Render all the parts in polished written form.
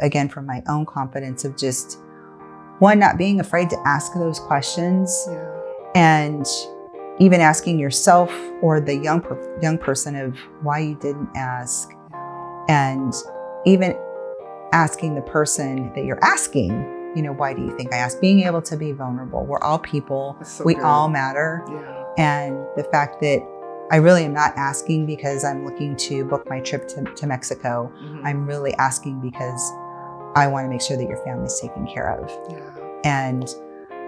Again, from my own confidence of just, one, not being afraid to ask those questions, and even asking yourself or the young person of why you didn't ask, and even asking the person that you're asking, why do you think I asked? Being able to be vulnerable. We're all people. We all matter. And the fact that I really am not asking because I'm looking to book my trip to Mexico. I'm really asking because I want to make sure that your family's taken care of. And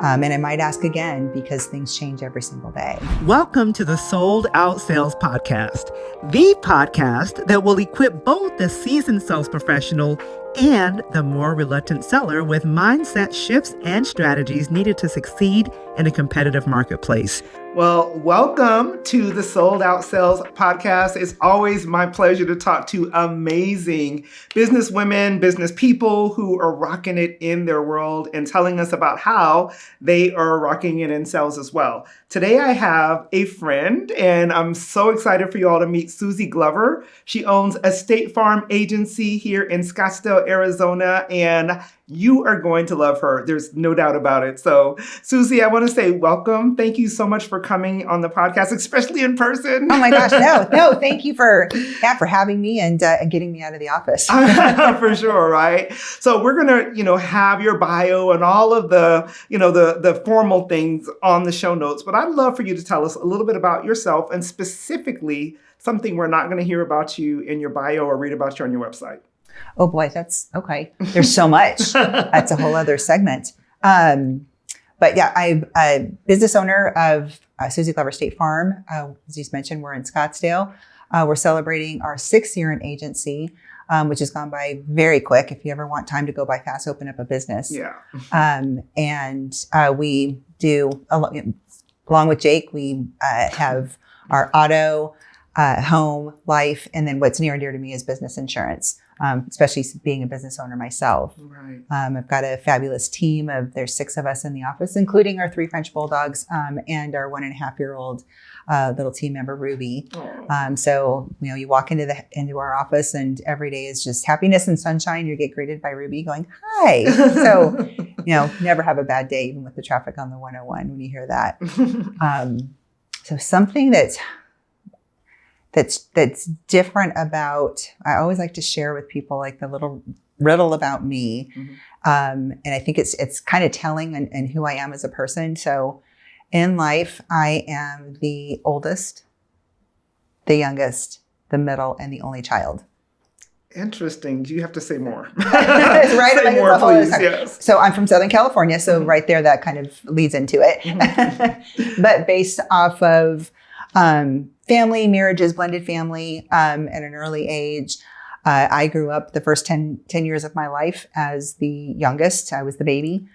I might ask again because things change every single day. Welcome to the Sold Out Sales Podcast, the podcast that will equip both the seasoned sales professional and the more reluctant seller with mindset shifts and strategies needed to succeed in a competitive marketplace. Well, welcome to the Sold Out Sales Podcast. It's always my pleasure to talk to amazing business women, business people who are rocking it in their world and telling us about how they are rocking it in sales as well. Today I have a friend, and I'm so excited for you all to meet Suzi Glover. She owns a State Farm agency here in Scottsdale, Arizona, and you are going to love her. There's no doubt about it. So, Suzi, I want to say welcome. Thank you so much for coming on the podcast, especially in person. Oh my gosh, no. Thank you for having me and getting me out of the office. For sure, right? So we're gonna, have your bio and all of the, the formal things on the show notes. But I'd love for you to tell us a little bit about yourself and specifically something we're not going to hear about you in your bio or read about you on your website. Oh boy, that's okay. There's so much. That's a whole other segment. But yeah, I'm a business owner of Suzi Glover State Farm. As you mentioned, we're in Scottsdale. We're celebrating our 6th year in agency, which has gone by very quick. If you ever want time to go by fast, open up a business. And we do, along with Jake, we have our auto, home, life, and then what's near and dear to me is business insurance. Especially being a business owner myself. Right. I've got a fabulous team there's 6 of us in the office, including our 3 French bulldogs, and our 1.5-year-old little team member, Ruby. So, you walk into our office and every day is just happiness and sunshine. You get greeted by Ruby going, hi. So, never have a bad day, even with the traffic on the 101 when you hear that. So something that's different about, I always like to share with people like the little riddle about me. And I think it's kind of telling in who I am as a person. So in life, I am the oldest, the youngest, the middle, and the only child. Interesting. You have to say more. That's right. Say more, please. Yes. So I'm from Southern California. So right there, that kind of leads into it. But based off of family, marriages, blended family, at an early age. I grew up the first 10 years of my life as the youngest. I was the baby.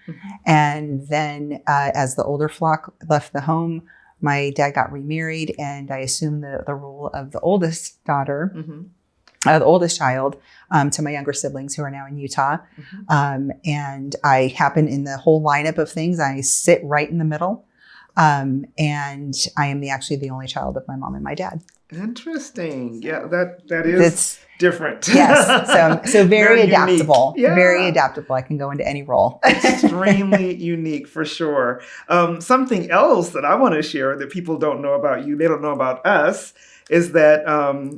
And then as the older flock left the home, my dad got remarried and I assumed the role of the oldest daughter, the oldest child, to my younger siblings who are now in Utah. And I happen in the whole lineup of things, I sit right in the middle. And I am actually the only child of my mom and my dad. Interesting. Yeah, that is different. Yes. So very adaptable. Yeah. Very adaptable. I can go into any role. Extremely unique for sure. Something else that I want to share that people don't know about you, they don't know about us, is that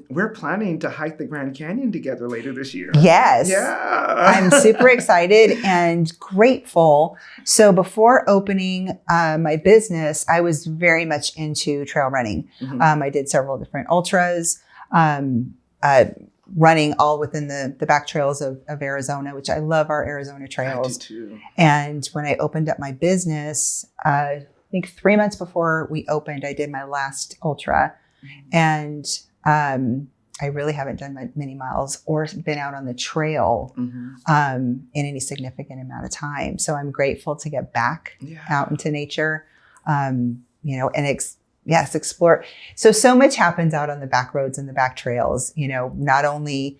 we're planning to hike the Grand Canyon together later this year. Yes. Yeah. I'm super excited and grateful. So before opening my business, I was very much into trail running. I did several different ultras, running all within the back trails of Arizona, which I love our Arizona trails. I do too. And when I opened up my business, I think 3 months before we opened, I did my last ultra. And I really haven't done many miles or been out on the trail in any significant amount of time. So I'm grateful to get back out into nature, and explore. So much happens out on the back roads and the back trails. Not only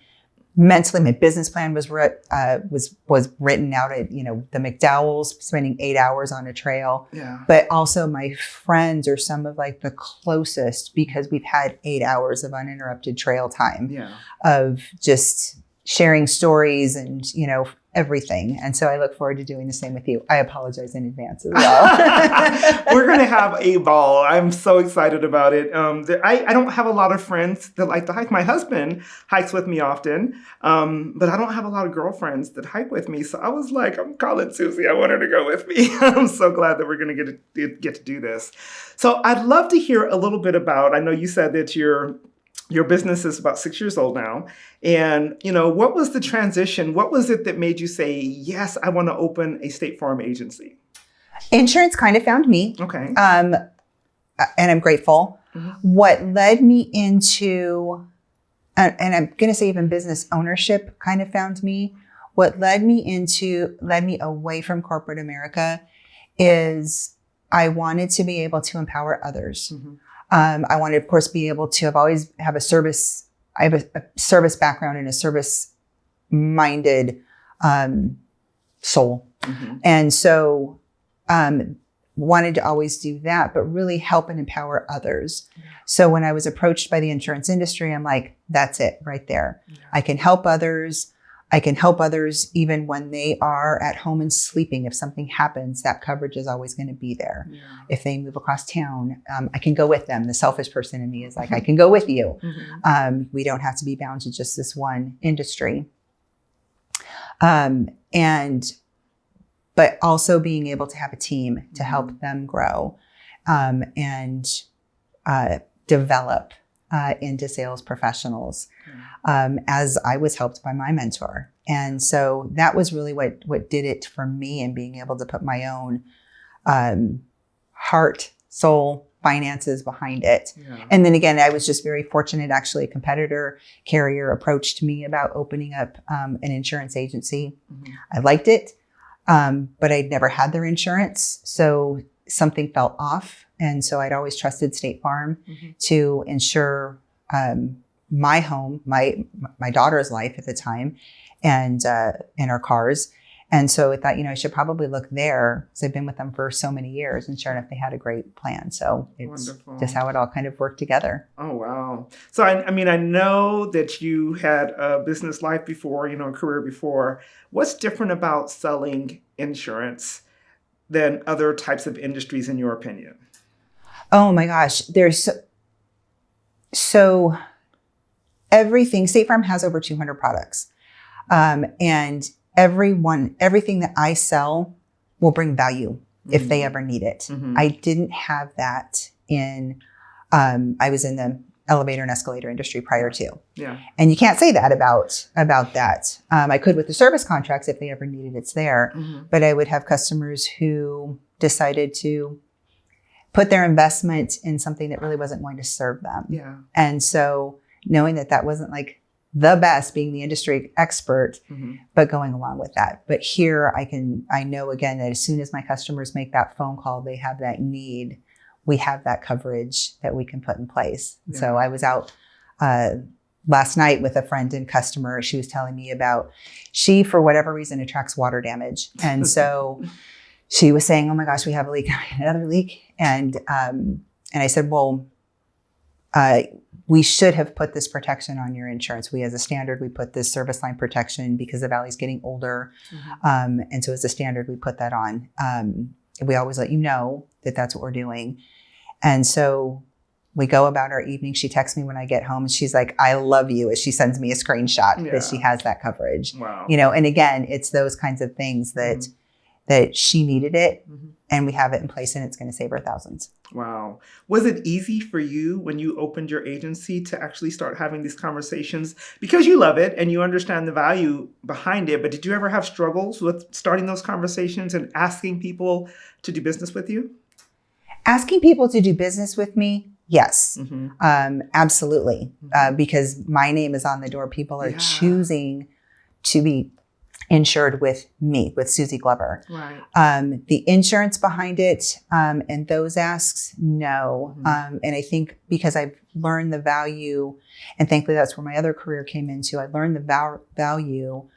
mentally, my business plan was written out at, the McDowells, spending 8 hours on a trail. But also my friends are some of like the closest because we've had 8 hours of uninterrupted trail time of just sharing stories and, everything. And so I look forward to doing the same with you. I apologize in advance as well. We're going to have a ball. I'm so excited about it. I don't have a lot of friends that like to hike. My husband hikes with me often, but I don't have a lot of girlfriends that hike with me. So I was like, I'm calling Suzi. I want her to go with me. I'm so glad that we're going to get to do this. So I'd love to hear a little bit about, I know you said that your business is about 6 years old now. And, what was the transition? What was it that made you say, yes, I want to open a State Farm agency? Insurance kind of found me. Okay. And I'm grateful. Mm-hmm. What led me into, and I'm going to say even business ownership kind of found me. What led me away from corporate America is I wanted to be able to empower others. Mm-hmm. I wanted, of course, be able to have a service. I have a service background and a service-minded soul, mm-hmm. and so wanted to always do that, but really help and empower others. Yeah. So when I was approached by the insurance industry, I'm like, that's it right there. Yeah. I can help others. I can help others even when they are at home and sleeping. If something happens, that coverage is always going to be there. Yeah. If they move across town, I can go with them. The selfish person in me is like, I can go with you. Mm-hmm. We don't have to be bound to just this one industry. But also being able to have a team to help them grow and develop into sales professionals, as I was helped by my mentor. And so that was really what did it for me, and being able to put my own heart, soul, finances behind it. Yeah. And then again, I was just very fortunate. Actually, a competitor carrier approached me about opening up an insurance agency. Mm-hmm. I liked it, but I'd never had their insurance. So something felt off. And so I'd always trusted State Farm mm-hmm. to insure my home, my daughter's life at the time, and our cars. And so I thought, I should probably look there, because I've been with them for so many years. And sure enough, they had a great plan. So it's wonderful. Just how it all kind of worked together. Oh, wow. So, I know that you had a business life before, a career before. What's different about selling insurance than other types of industries, in your opinion? Oh my gosh. There's so everything. State Farm has over 200 products. And everything that I sell will bring value mm-hmm. if they ever need it. Mm-hmm. I didn't have that I was in the elevator and escalator industry prior to. Yeah. And you can't say that about that. I could with the service contracts, if they ever needed it's there. Mm-hmm. But I would have customers who decided to put their investment in something that really wasn't going to serve them. Yeah. And so knowing that wasn't like the best, being the industry expert, mm-hmm. but going along with that. But here I know again that as soon as my customers make that phone call, they have that need, we have that coverage that we can put in place. Yeah. So I was out last night with a friend and customer. She was telling me about, she, for whatever reason, attracts water damage. And so she was saying, oh my gosh, we have a leak, another leak. And I said, well, we should have put this protection on your insurance. We, as a standard, we put this service line protection because the valley's getting older. Mm-hmm. And so as a standard, we put that on. We always let you know that that's what we're doing. And so we go about our evening. She texts me when I get home and she's like, I love you, as she sends me a screenshot that she has that coverage. Wow. And again, it's those kinds of things that, mm-hmm. that she needed it. Mm-hmm. And we have it in place, and it's going to save her thousands. Wow. Was it easy for you when you opened your agency to actually start having these conversations? Because you love it and you understand the value behind it. But did you ever have struggles with starting those conversations and asking people to do business with you? Asking people to do business with me? Yes, mm-hmm. Absolutely. Mm-hmm. Because my name is on the door. People are choosing to be insured with me, with Suzi Glover. Right. The insurance behind it, and those asks, no. Mm-hmm. And I think because I've learned the value, and thankfully that's where my other career came into, I learned the value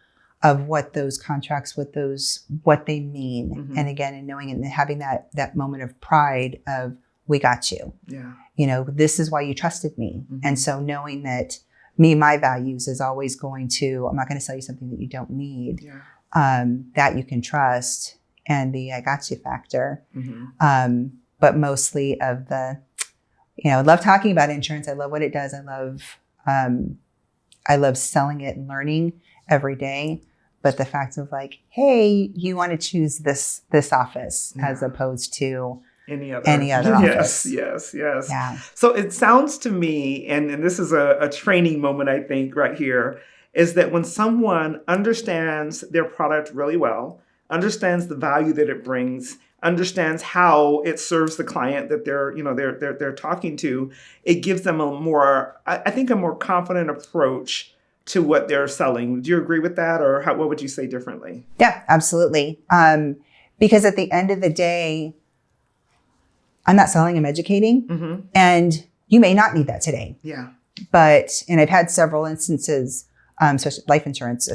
of what those contracts, what they mean. Mm-hmm. And again, and knowing and having that moment of pride of, we got you. Yeah. This is why you trusted me. Mm-hmm. And so knowing that my values is always going to, I'm not going to sell you something that you don't need, that you can trust, and the I got you factor. But mostly of the, I love talking about insurance. I love what it does. I love selling it and learning every day. But the fact of like, hey, you want to choose this office as opposed to any other office. Yes. Yeah. So it sounds to me, and this is a training moment, I think, right here, is that when someone understands their product really well, understands the value that it brings, understands how it serves the client that they're talking to, it gives them a more confident approach to what they're selling. Do you agree with that, or what would you say differently? Yeah, absolutely. Because at the end of the day, I'm not selling, I'm educating. And you may not need that today. Yeah. And I've had several instances, especially life insurance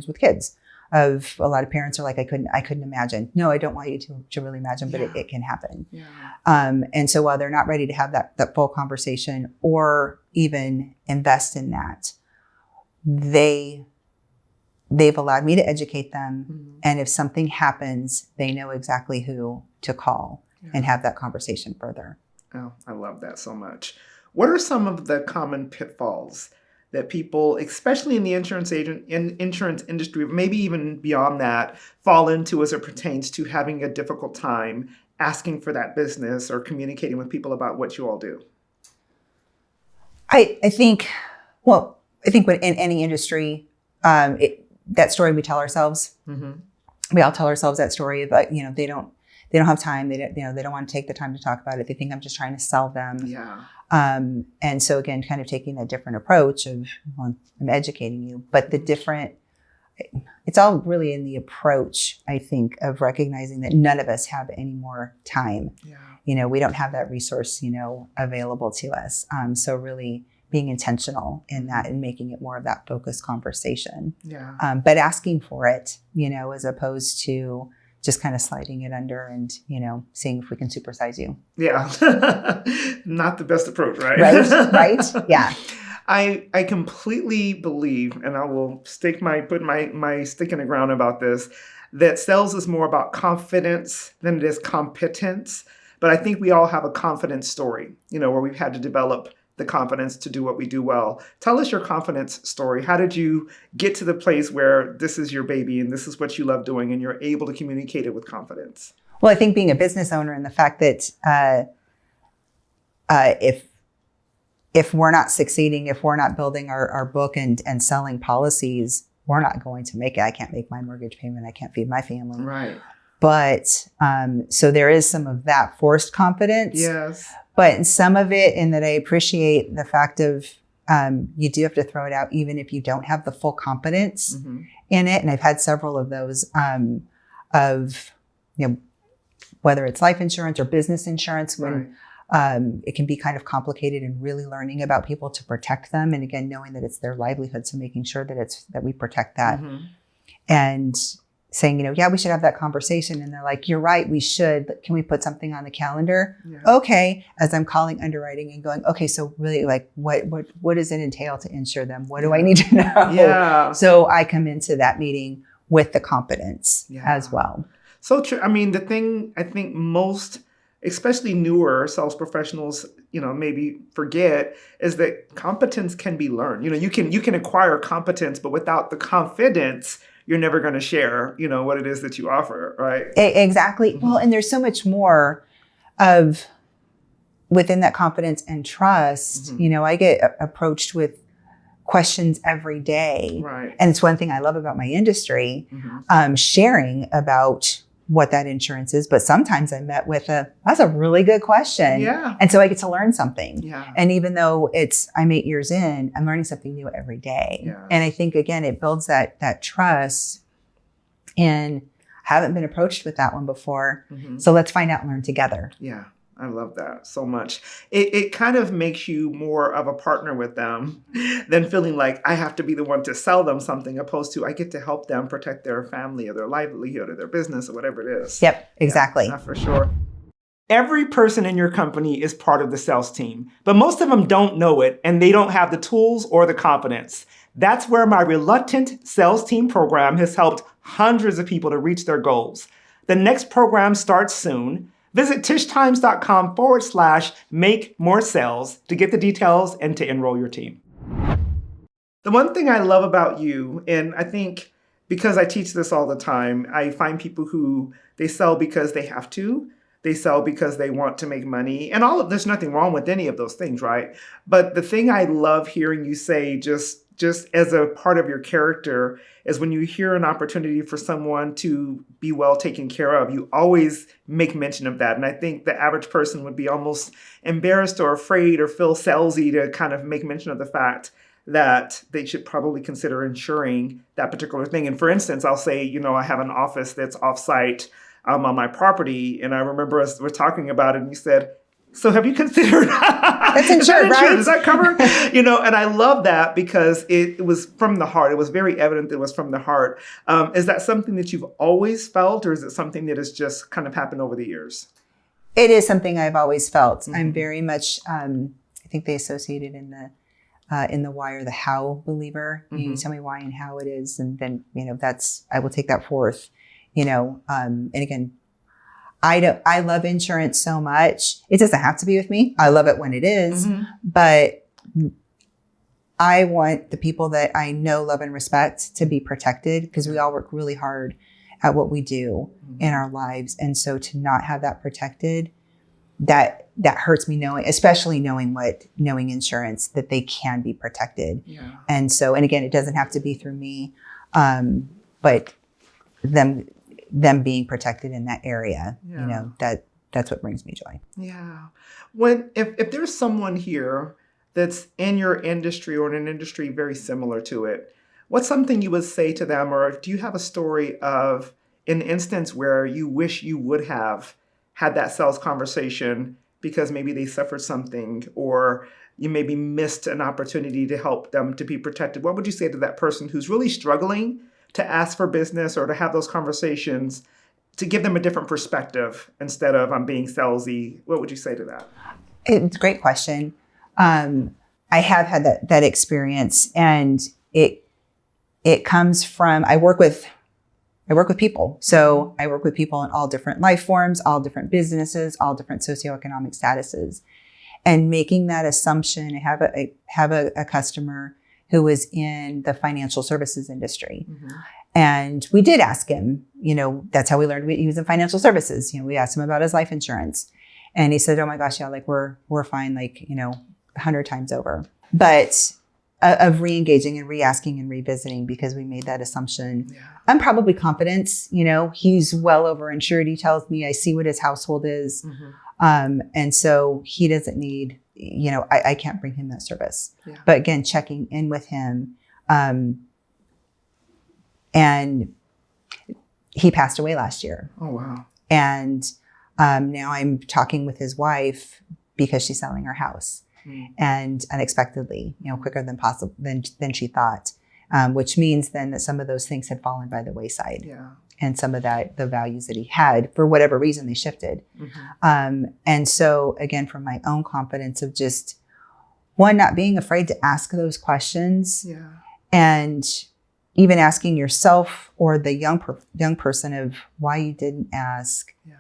with kids, of a lot of parents are like, I couldn't imagine. No, I don't want you to really imagine, but it can happen. Yeah. And so while they're not ready to have that full conversation or even invest in that, they've allowed me to educate them. And if something happens, they know exactly who to call and have that conversation further. Oh, I love that so much. What are some of the common pitfalls that people, especially in the insurance industry, maybe even beyond that, fall into as it pertains to having a difficult time asking for that business or communicating with people about what you all do? I think when in any industry, that story we tell ourselves, we all tell ourselves that story about, they don't have time. They don't want to take the time to talk about it. They think I'm just trying to sell them. Yeah. And so again, kind of taking a different approach of, well, I'm educating you, but it's all really in the approach, I think, of recognizing that none of us have any more time. Yeah. We don't have that resource, available to us. So really being intentional in that and making it more of that focused conversation. Yeah. But asking for it, as opposed to just kind of sliding it under and, seeing if we can supersize you. Yeah. Not the best approach, right? Right. Yeah. I completely believe, and I will put my stick in the ground about this, that sales is more about confidence than it is competence. But I think we all have a confidence story, where we've had to develop the confidence to do what we do well. Tell us your confidence story. How did you get to the place where this is your baby and this is what you love doing and you're able to communicate it with confidence? Well, I think being a business owner and the fact that if we're not succeeding, if we're not building our book and selling policies, we're not going to make it. I can't make my mortgage payment. I can't feed my family. Right. But so there is some of that forced confidence. Yes. But some of it, in that I appreciate the fact of you do have to throw it out even if you don't have the full competence in it. And I've had several of those of, whether it's life insurance or business insurance, when it can be kind of complicated, and really learning about people to protect them. And again, knowing that it's their livelihood. So making sure that we protect that. And saying, yeah, we should have that conversation. And they're like, you're right, we should, but can we put something on the calendar? Yeah. Okay. As I'm calling underwriting and going, okay, so really like what does it entail to insure them? What do I need to know? Yeah. So I come into that meeting with the competence as well. So true. I mean, the thing I think most, especially newer sales professionals, maybe forget is that competence can be learned. You can acquire competence, but without the confidence, you're never going to share, what it is that you offer, right? Exactly. Well, and there's so much more of within that confidence and trust. I get approached with questions every day. Right. And it's one thing I love about my industry, sharing about what that insurance is. But sometimes I'm met with that's a really good question. Yeah. And so I get to learn something. Yeah. And even though I'm 8 years in, I'm learning something new every day. Yeah. And I think, again, it builds that trust. And I haven't been approached with that one before. So let's find out and learn together. Yeah. I love that so much. It kind of makes you more of a partner with them than feeling like I have to be the one to sell them something, opposed to I get to help them protect their family or their livelihood or their business or whatever it is. Yep, exactly. Yeah, for sure. Every person in your company is part of the sales team, but most of them don't know it and they don't have the tools or the confidence. That's where my Reluctant Sales Team program has helped hundreds of people to reach their goals. The next program starts soon. Visit tishtimes.com/make-more-sales to get the details and to enroll your team. The one thing I love about you, and I think because I teach this all the time, I find people who they sell because they have to. They sell because they want to make money. And there's nothing wrong with any of those things, right? But the thing I love hearing you say just as a part of your character is when you hear an opportunity for someone to be well taken care of, you always make mention of that. And I think the average person would be almost embarrassed or afraid or feel salesy to kind of make mention of the fact that they should probably consider insuring that particular thing. And for instance, I'll say, I have an office that's offsite on my property. And I remember us we're talking about it and you said, so have you considered that's insured, right? Is that covered? And I love that because it was from the heart. It was very evident that it was from the heart. Is that something that you've always felt, or is it something that has just kind of happened over the years? It is something I've always felt. Mm-hmm. I'm very much, I think they associate it in the why or the how believer. Mm-hmm. You tell me why and how it is. And then, I will take that forth, and again, I love insurance so much. It doesn't have to be with me. I love it when it is, mm-hmm. but I want the people that I know, love, and respect to be protected because we all work really hard at what we do mm-hmm. in our lives. And so to not have that protected, that hurts me especially knowing insurance, that they can be protected. Yeah. And so, and again, it doesn't have to be through me, but them being protected in that area, yeah. That's what brings me joy. Yeah. If there's someone here that's in your industry or in an industry very similar to it, what's something you would say to them? Or do you have a story of an instance where you wish you would have had that sales conversation because maybe they suffered something or you maybe missed an opportunity to help them to be protected? What would you say to that person who's really struggling to ask for business or to have those conversations to give them a different perspective instead of I'm being salesy? What would you say to that? It's a great question. I have had that experience, and it comes from, I work with people. So I work with people in all different life forms, all different businesses, all different socioeconomic statuses. And making that assumption, I have a customer who was in the financial services industry. Mm-hmm. And we did ask him, that's how we learned he was in financial services. We asked him about his life insurance. And he said, oh my gosh, yeah, we're fine, 100 times over. But of re-engaging and re-asking and revisiting because we made that assumption. Yeah. I'm probably confidence, he's well over insured. He tells me I see what his household is. Mm-hmm. And so he doesn't need, I can't bring him that service. Yeah. But again, checking in with him. And he passed away last year. Oh, wow. And now I'm talking with his wife because she's selling her house. And unexpectedly, quicker than she thought, which means then that some of those things had fallen by the wayside. Yeah. And some of the values that he had, for whatever reason, they shifted. Mm-hmm. And so again, from my own confidence of just one, not being afraid to ask those questions, yeah. And even asking yourself or the young person of why you didn't ask, yeah.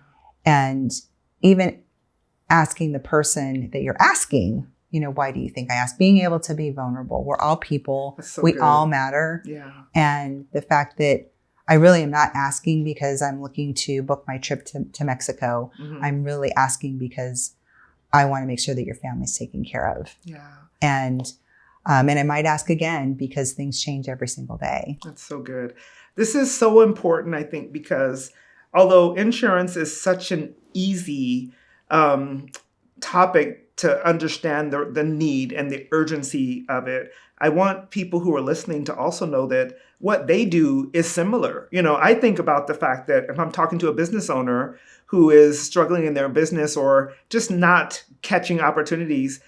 And even asking the person that you're asking, why do you think I asked? Being able to be vulnerable. We're all people. So we good. All matter. Yeah. And the fact that I really am not asking because I'm looking to book my trip to Mexico. Mm-hmm. I'm really asking because I want to make sure that your family's taken care of. Yeah. And I might ask again because things change every single day. That's so good. This is so important, I think, because although insurance is such an easy topic to understand the need and the urgency of it, I want people who are listening to also know that what they do is similar. I think about the fact that if I'm talking to a business owner who is struggling in their business or just not catching opportunities,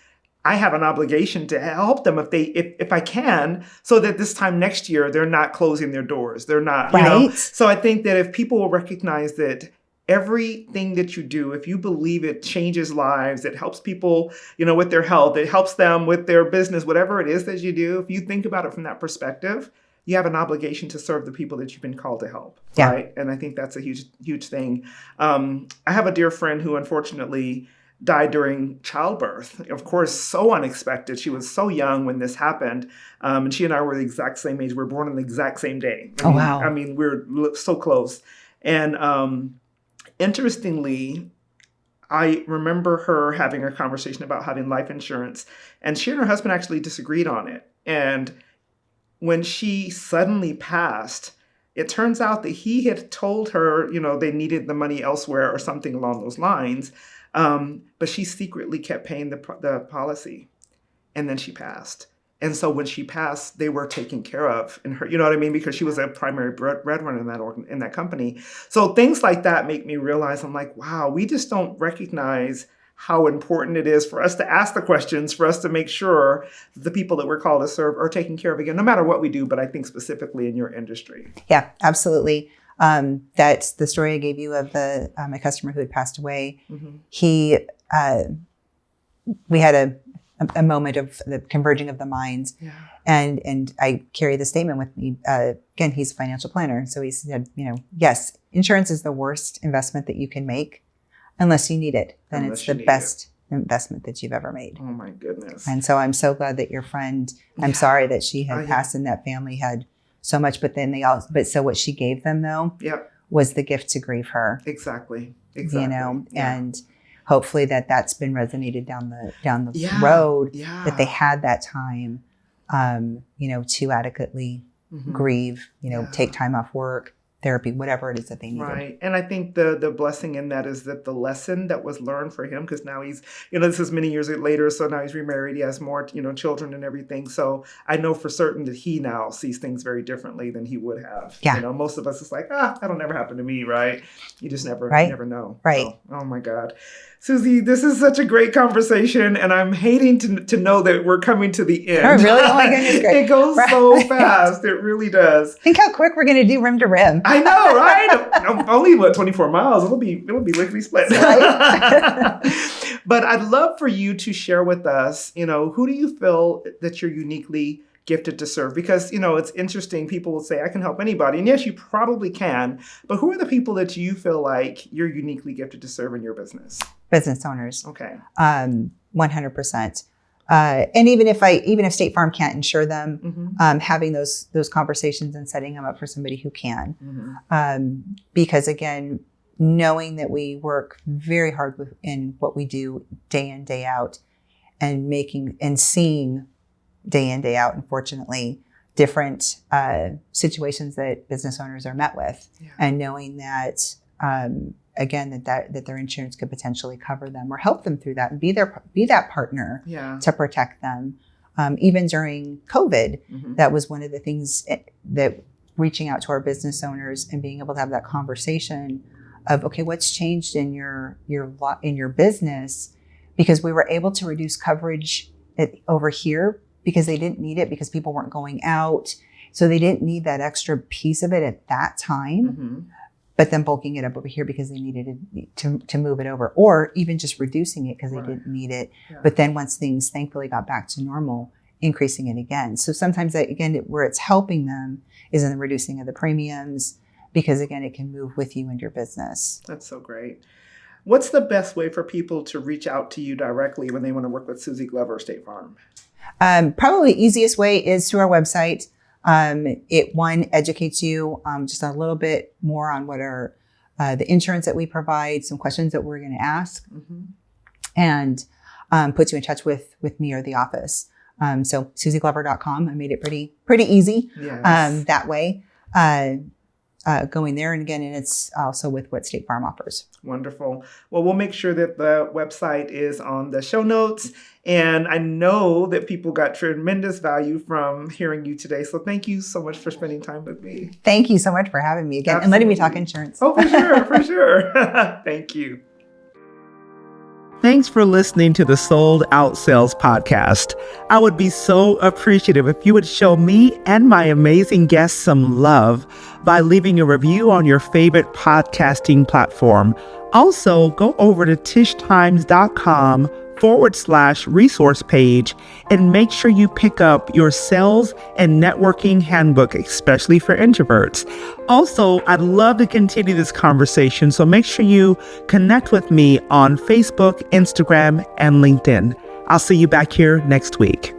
I have an obligation to help them if I can, so that this time next year, they're not closing their doors. They're not, right. So I think that if people will recognize that everything that you do, if you believe it changes lives, it helps people, with their health, it helps them with their business, whatever it is that you do, if you think about it from that perspective, you have an obligation to serve the people that you've been called to help. Yeah. Right. And I think that's a huge, huge thing. I have a dear friend who unfortunately died during childbirth. Of course, so unexpected. She was so young when this happened. And she and I were the exact same age. We were born on the exact same day. Wow. I mean, we're so close. And interestingly, I remember her having a conversation about having life insurance, and she and her husband actually disagreed on it. And when she suddenly passed, it turns out that he had told her, they needed the money elsewhere or something along those lines. But she secretly kept paying the policy, and then she passed. And so when she passed, they were taken care of in her, you know what I mean? Because she was a primary breadwinner in that company. So things like that make me realize, I'm like, wow, we just don't recognize how important it is for us to ask the questions, for us to make sure that the people that we're called to serve are taken care of, again, no matter what we do, but I think specifically in your industry. Yeah, absolutely. That's the story I gave you of a customer who had passed away. Mm-hmm. We had a moment of the converging of the minds. Yeah. And I carry the statement with me. Again, he's a financial planner. So he said, yes, insurance is the worst investment that you can make unless you need it. Then it's the best investment that you've ever made. Oh my goodness. And so I'm so glad that your friend, I'm sorry that she had passed and that family had so much, but then so what she gave them though, was the gift to grieve her. Exactly. And hopefully that's been resonated down the road, that they had that time, to adequately grieve, take time off work, therapy, whatever it is that they needed. Right. And I think the blessing in that is that the lesson that was learned for him, because now he's, this is many years later, so now he's remarried, he has more, children and everything. So I know for certain that he now sees things very differently than he would have. Yeah. Most of us, it's like, that'll never happen to me, right? You just never know. Right. So, oh my God. Suzi, this is such a great conversation, and I'm hating to know that we're coming to the end. Oh, really? Oh, my goodness. Great. It goes so fast. It really does. Think how quick we're going to do rim to rim. I know, right? Only, 24 miles? It'll be lickety split. Right? But I'd love for you to share with us, who do you feel that you're uniquely gifted to serve? Because, it's interesting. People will say, I can help anybody. And yes, you probably can. But who are the people that you feel like you're uniquely gifted to serve in your business? Business owners. Okay. 100%. And even if State Farm can't insure them, having those conversations and setting them up for somebody who can. Because again, knowing that we work very hard in what we do day in, day out, and seeing day in, day out, unfortunately, different situations that business owners are met with, and knowing that, again, that their insurance could potentially cover them or help them through that and be that partner to protect them. Even during COVID, that was one of the things that reaching out to our business owners and being able to have that conversation of, okay, what's changed in your business? Because we were able to reduce coverage over here because they didn't need it, because people weren't going out. So they didn't need that extra piece of it at that time. But then bulking it up over here because they needed it to move it over, or even just reducing it because they didn't need it. But then once things thankfully got back to normal, increasing it again. So sometimes where it's helping them is in the reducing of the premiums, because again, it can move with you and your business. That's so great. What's the best way for people to reach out to you directly when they want to work with Suzi Glover State Farm? Probably easiest way is through our website. It educates you just a little bit more on what are the insurance that we provide, some questions that we're going to ask, and puts you in touch with me or the office. So SuziGlover.com. I made it pretty easy that way. Going there, and again, and it's also with what State Farm offers. Wonderful. Well, we'll make sure that the website is on the show notes. And I know that people got tremendous value from hearing you today. So thank you so much for spending time with me. Thank you so much for having me again and letting me talk insurance. Oh, for sure. Thank you. Thanks for listening to the Sold Out Sales Podcast. I would be so appreciative if you would show me and my amazing guests some love by leaving a review on your favorite podcasting platform. Also, go over to tishtimes.com/resource page and make sure you pick up your sales and networking handbook, especially for introverts. Also, I'd love to continue this conversation, so make sure you connect with me on Facebook, Instagram, and LinkedIn. I'll see you back here next week.